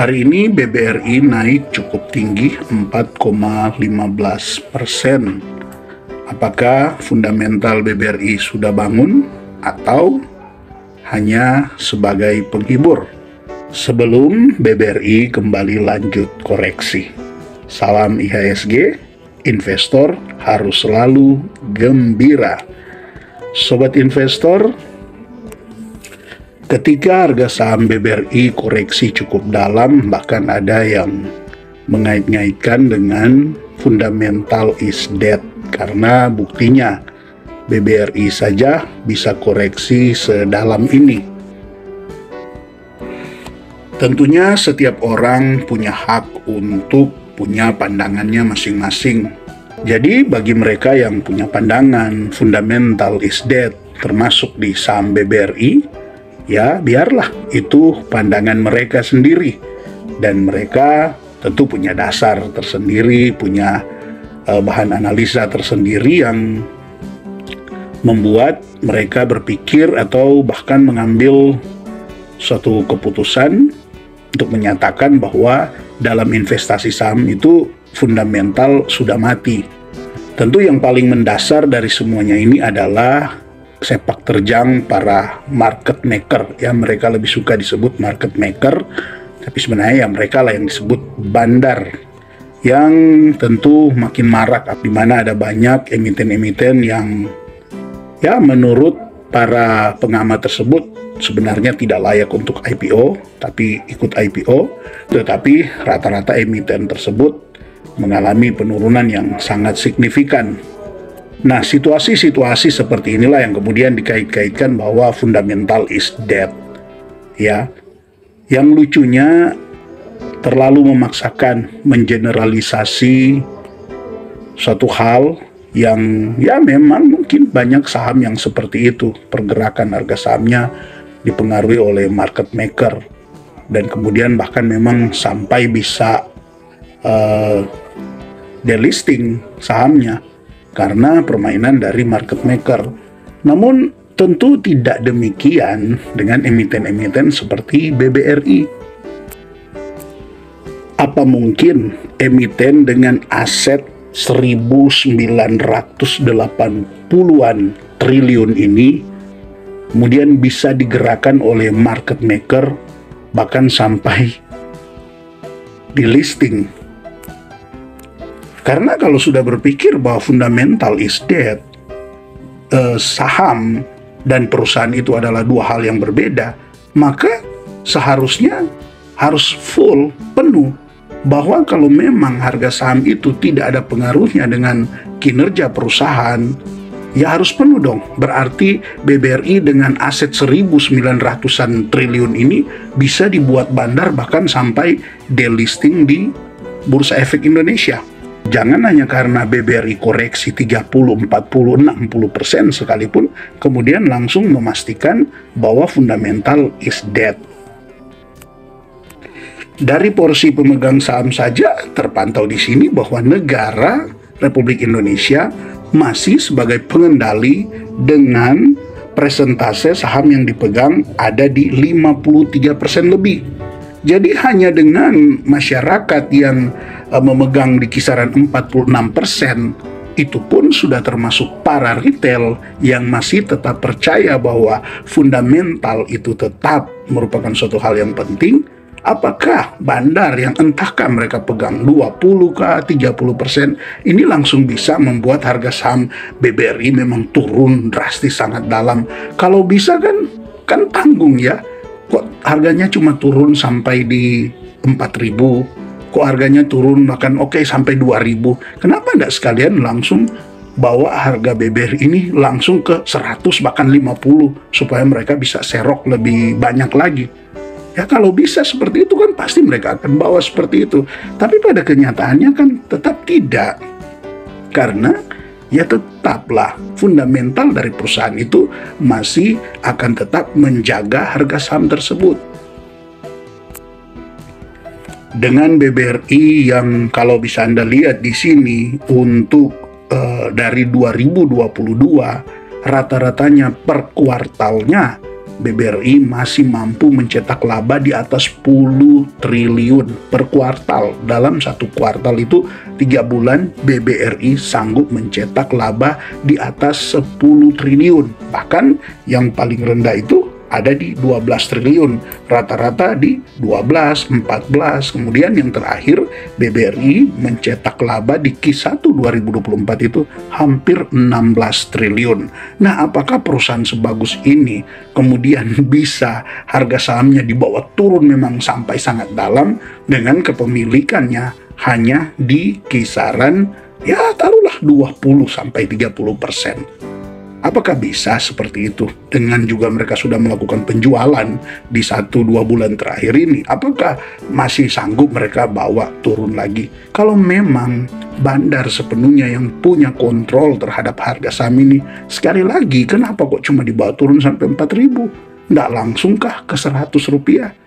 Hari ini BBRI naik cukup tinggi 4,15%. Apakah fundamental BBRI sudah bangun atau hanya sebagai penghibur? Sebelum BBRI kembali lanjut koreksi. Salam IHSG, investor harus selalu gembira. Sobat investor, ketika harga saham BBRI koreksi cukup dalam, bahkan ada yang mengait-ngaitkan dengan fundamental is dead, karena buktinya BBRI saja bisa koreksi sedalam ini. Tentunya setiap orang punya hak untuk punya pandangannya masing-masing. Jadi bagi mereka yang punya pandangan fundamental is dead, termasuk di saham BBRI, ya biarlah itu pandangan mereka sendiri, dan mereka tentu punya dasar tersendiri, punya bahan analisa tersendiri yang membuat mereka berpikir atau bahkan mengambil suatu keputusan untuk menyatakan bahwa dalam investasi saham itu fundamental sudah mati. Tentu yang paling mendasar dari semuanya ini adalah sepak terjang para market maker, ya mereka lebih suka disebut market maker, tapi sebenarnya ya mereka lah yang disebut bandar, yang tentu makin marak di mana ada banyak emiten-emiten yang ya menurut para pengamat tersebut sebenarnya tidak layak untuk IPO, tapi ikut IPO, tetapi rata-rata emiten tersebut mengalami penurunan yang sangat signifikan. Nah, situasi-situasi seperti inilah yang kemudian dikait-kaitkan bahwa fundamental is dead. Ya, yang lucunya terlalu memaksakan mengeneralisasi suatu hal yang ya memang mungkin banyak saham yang seperti itu, pergerakan harga sahamnya dipengaruhi oleh market maker, dan kemudian bahkan memang sampai bisa delisting sahamnya karena permainan dari market maker. Namun tentu tidak demikian dengan emiten-emiten seperti BBRI. Apa mungkin emiten dengan aset 1.980-an triliun ini kemudian bisa digerakkan oleh market maker bahkan sampai di listing? Karena kalau sudah berpikir bahwa fundamental is dead, saham dan perusahaan itu adalah dua hal yang berbeda, maka seharusnya harus full, penuh, bahwa kalau memang harga saham itu tidak ada pengaruhnya dengan kinerja perusahaan, ya harus penuh dong. Berarti BBRI dengan aset 1.900-an triliun ini bisa dibuat bandar bahkan sampai delisting di Bursa Efek Indonesia. Jangan hanya karena BBRI koreksi 30, 40, 60% sekalipun, kemudian langsung memastikan bahwa fundamental is dead. Dari porsi pemegang saham saja terpantau di sini bahwa negara Republik Indonesia masih sebagai pengendali dengan persentase saham yang dipegang ada di 53% lebih. Jadi hanya dengan masyarakat yang memegang di kisaran 46%, itu pun sudah termasuk para retail yang masih tetap percaya bahwa fundamental itu tetap merupakan suatu hal yang penting. Apakah bandar yang entahkah mereka pegang 20 kah, 30%, ini langsung bisa membuat harga saham BBRI memang turun drastis sangat dalam? Kalau bisa kan tanggung ya. Kok harganya cuma turun sampai di 4.000? Kok harganya turun bahkan sampai 2.000? Kenapa nggak sekalian langsung bawa harga BBRI ini langsung ke 100 bahkan 50 supaya mereka bisa serok lebih banyak lagi? Ya kalau bisa seperti itu kan pasti mereka akan bawa seperti itu. Tapi pada kenyataannya kan tetap tidak. Karena ya tetaplah fundamental dari perusahaan itu masih akan tetap menjaga harga saham tersebut. Dengan BBRI yang kalau bisa Anda lihat di sini untuk dari 2022 rata-ratanya per kuartalnya BBRI masih mampu mencetak laba di atas 10 triliun per kuartal. Dalam satu kuartal itu 3 bulan BBRI sanggup mencetak laba di atas 10 triliun. Bahkan yang paling rendah itu ada di 12 triliun, rata-rata di 12, 14. Kemudian yang terakhir BBRI mencetak laba di Q1 2024 itu hampir 16 triliun. Nah, apakah perusahaan sebagus ini kemudian bisa harga sahamnya dibawa turun memang sampai sangat dalam dengan kepemilikannya hanya di kisaran ya taruhlah 20-30%. Apakah bisa seperti itu? Dengan juga mereka sudah melakukan penjualan di 1-2 bulan terakhir ini, apakah masih sanggup mereka bawa turun lagi? Kalau memang bandar sepenuhnya yang punya kontrol terhadap harga saham ini, sekali lagi, kenapa kok cuma dibawa turun sampai 4.000? Nggak langsungkah ke 100 rupiah?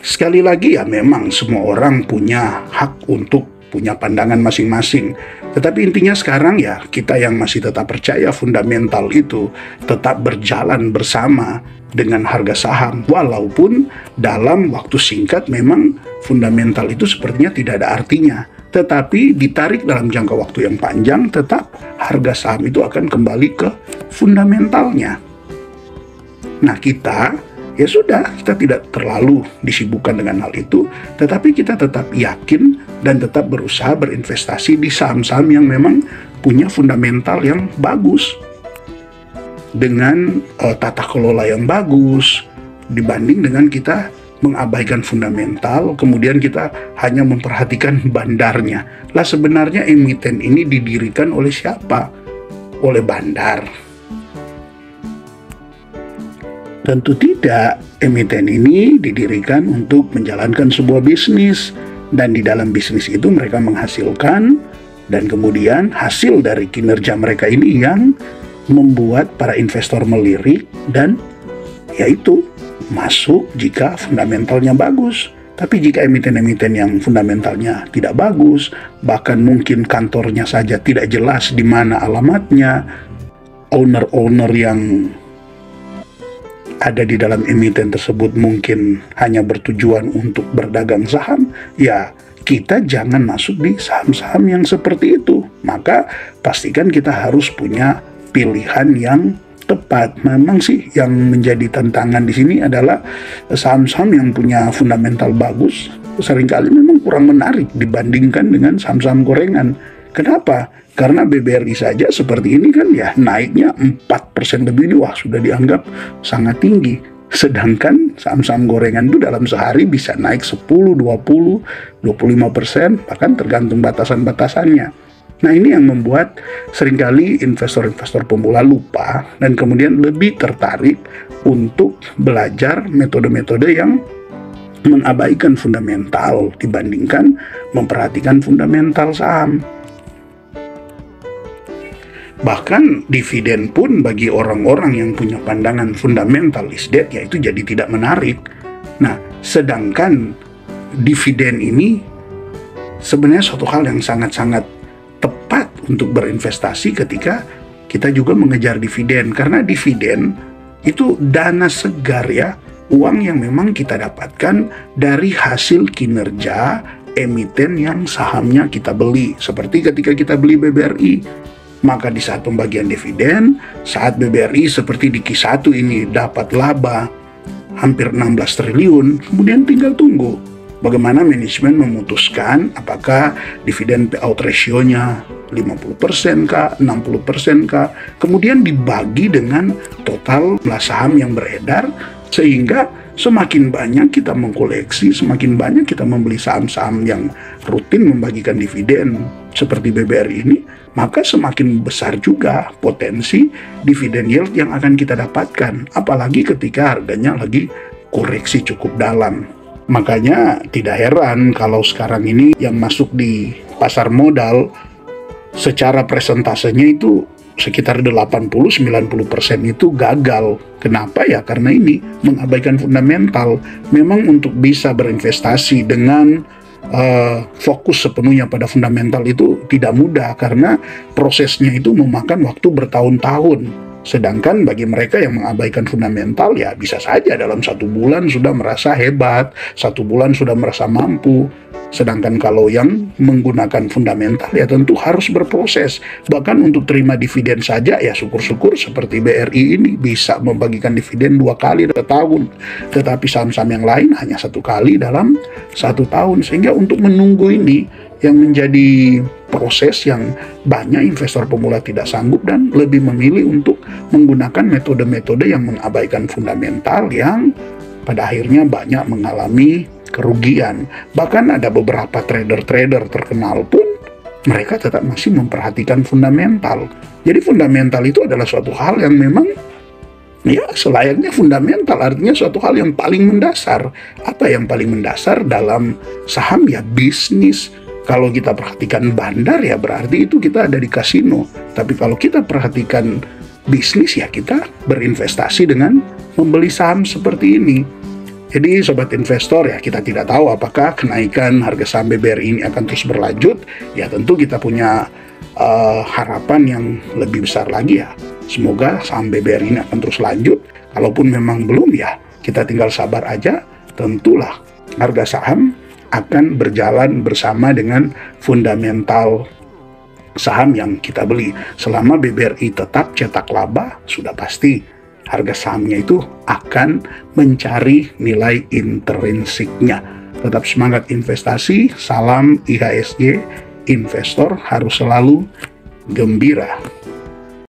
Sekali lagi ya memang semua orang punya hak untuk punya pandangan masing-masing. Tetapi intinya sekarang ya kita yang masih tetap percaya fundamental itu tetap berjalan bersama dengan harga saham. Walaupun dalam waktu singkat memang fundamental itu sepertinya tidak ada artinya. Tetapi ditarik dalam jangka waktu yang panjang tetap harga saham itu akan kembali ke fundamentalnya. Nah kita ya sudah, kita tidak terlalu disibukkan dengan hal itu, tetapi kita tetap yakin dan tetap berusaha berinvestasi di saham-saham yang memang punya fundamental yang bagus dengan tata kelola yang bagus dibanding dengan kita mengabaikan fundamental, kemudian kita hanya memperhatikan bandarnya. Lah sebenarnya emiten ini didirikan oleh siapa? Oleh bandar. Tentu tidak, emiten ini didirikan untuk menjalankan sebuah bisnis, dan di dalam bisnis itu mereka menghasilkan, dan kemudian hasil dari kinerja mereka ini yang membuat para investor melirik, dan yaitu masuk jika fundamentalnya bagus. Tapi jika emiten-emiten yang fundamentalnya tidak bagus, bahkan mungkin kantornya saja tidak jelas di mana alamatnya, owner-owner yang ada di dalam emiten tersebut mungkin hanya bertujuan untuk berdagang saham, ya kita jangan masuk di saham-saham yang seperti itu. Maka pastikan kita harus punya pilihan yang tepat. Memang sih yang menjadi tantangan di sini adalah saham-saham yang punya fundamental bagus seringkali memang kurang menarik dibandingkan dengan saham-saham gorengan. Kenapa? Karena BBRI saja seperti ini kan ya naiknya 4% lebih ini wah sudah dianggap sangat tinggi. Sedangkan saham-saham gorengan itu dalam sehari bisa naik 10, 20, 25%, bahkan tergantung batasan-batasannya. Nah ini yang membuat seringkali investor-investor pemula lupa dan kemudian lebih tertarik untuk belajar metode-metode yang mengabaikan fundamental dibandingkan memperhatikan fundamental saham. Bahkan dividen pun bagi orang-orang yang punya pandangan fundamental is dead, yaitu jadi tidak menarik. Nah, sedangkan dividen ini sebenarnya suatu hal yang sangat-sangat tepat untuk berinvestasi ketika kita juga mengejar dividen. Karena dividen itu dana segar ya, uang yang memang kita dapatkan dari hasil kinerja emiten yang sahamnya kita beli. Seperti ketika kita beli BBRI, maka di saat pembagian dividen, saat BBRI seperti di Q1 ini dapat laba hampir 16 triliun, kemudian tinggal tunggu bagaimana manajemen memutuskan apakah dividen payout ratio-nya 50% kah, 60% kah, kemudian dibagi dengan total saham yang beredar, sehingga semakin banyak kita mengkoleksi, semakin banyak kita membeli saham-saham yang rutin membagikan dividen seperti BBRI ini, maka semakin besar juga potensi dividen yield yang akan kita dapatkan, apalagi ketika harganya lagi koreksi cukup dalam. Makanya tidak heran kalau sekarang ini yang masuk di pasar modal secara presentasenya itu sekitar 80-90% itu gagal. Kenapa ya? Karena ini mengabaikan fundamental. Memang untuk bisa berinvestasi dengan fokus sepenuhnya pada fundamental itu tidak mudah, karena prosesnya itu memakan waktu bertahun-tahun. Sedangkan bagi mereka yang mengabaikan fundamental, ya bisa saja dalam 1 bulan sudah merasa hebat, 1 bulan sudah merasa mampu. Sedangkan kalau yang menggunakan fundamental, ya tentu harus berproses. Bahkan untuk terima dividen saja, ya syukur-syukur seperti BRI ini bisa membagikan dividen 2 kali dalam tahun. Tetapi saham-saham yang lain hanya 1 kali dalam 1 tahun. Sehingga untuk menunggu ini yang menjadi proses yang banyak investor pemula tidak sanggup dan lebih memilih untuk menggunakan metode-metode yang mengabaikan fundamental yang pada akhirnya banyak mengalami kerugian. Bahkan ada beberapa trader-trader terkenal pun mereka tetap masih memperhatikan fundamental. Jadi fundamental itu adalah suatu hal yang memang ya selayaknya fundamental, artinya suatu hal yang paling mendasar. Apa yang paling mendasar dalam saham? Ya bisnis. Kalau kita perhatikan bandar, ya berarti itu kita ada di kasino. Tapi kalau kita perhatikan bisnis, ya kita berinvestasi dengan membeli saham seperti ini. Jadi sobat investor, ya kita tidak tahu apakah kenaikan harga saham BBRI ini akan terus berlanjut. Ya tentu kita punya harapan yang lebih besar lagi ya. Semoga saham BBRI ini akan terus lanjut. Kalaupun memang belum, ya kita tinggal sabar aja. Tentulah harga saham akan berjalan bersama dengan fundamental saham yang kita beli. Selama BBRI tetap cetak laba, sudah pasti harga sahamnya itu akan mencari nilai intrinsiknya. Tetap semangat investasi, salam IHSG, investor harus selalu gembira.